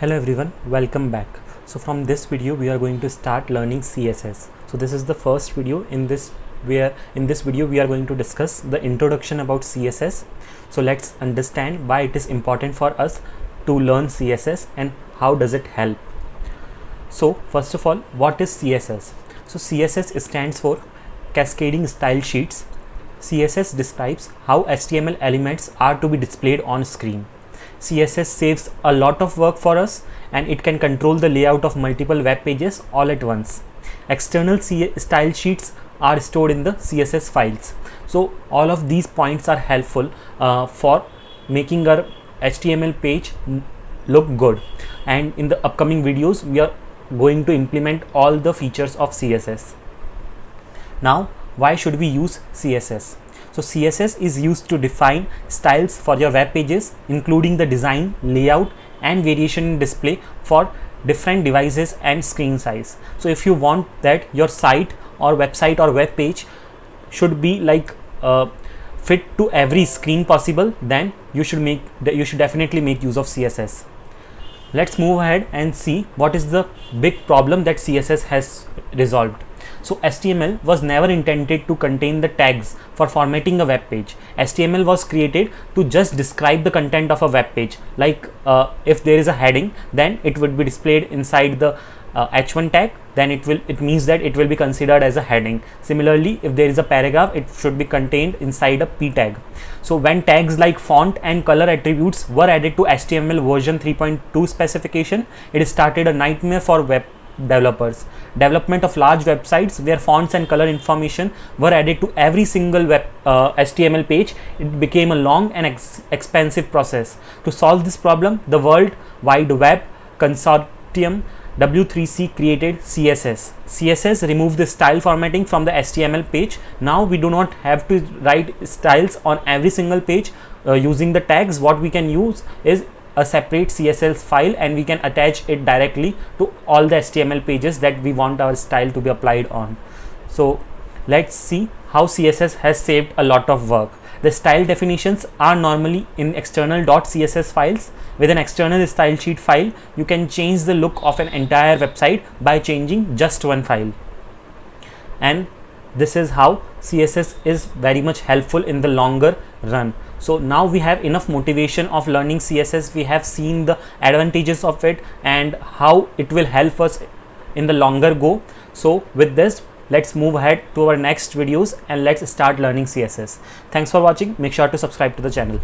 Hello everyone, welcome back. So from this video we are going to start learning CSS. So this is the first video. In this video we are going to discuss the introduction about CSS. So let's understand why it is important for us to learn CSS and how does it help. So first of all, what is CSS? So CSS stands for Cascading Style Sheets. CSS describes how HTML elements are to be displayed on screen. CSS saves a lot of work for us and it can control the layout of multiple web pages all at once. External style sheets are stored in the CSS files. So all of these points are helpful for making our HTML page look good. And in the upcoming videos, we are going to implement all the features of CSS. Now, why should we use CSS? So CSS is used to define styles for your web pages, including the design, layout and variation in display for different devices and screen size. So if you want that your site or website or web page should be like fit to every screen possible, then you should definitely make use of CSS. Let's move ahead and see what is the big problem that CSS has resolved. So HTML was never intended to contain the tags for formatting a web page. HTML was created to just describe the content of a web page. Like if there is a heading, then it would be displayed inside the h1 tag, then it means that it will be considered as a heading. Similarly, if there is a paragraph, it should be contained inside a p tag. So when tags like font and color attributes were added to HTML version 3.2 specification, it started a nightmare for web developers. Development of large websites where fonts and color information were added to every single web HTML page, it became a long and expensive process. To solve this problem, the World Wide Web Consortium W3C created CSS. CSS removed the style formatting from the HTML page. Now we do not have to write styles on every single page using the tags. What we can use is a separate CSS file and we can attach it directly to all the HTML pages that we want our style to be applied on. So let's see how CSS has saved a lot of work. The style definitions are normally in external .css files. With an external style sheet file, you can change the look of an entire website by changing just one file. And this is how CSS is very much helpful in the longer run. So now we have enough motivation of learning CSS. We have seen the advantages of it and how it will help us in the longer go. So with this, let's move ahead to our next videos and let's start learning CSS. Thanks for watching. Make sure to subscribe to the channel.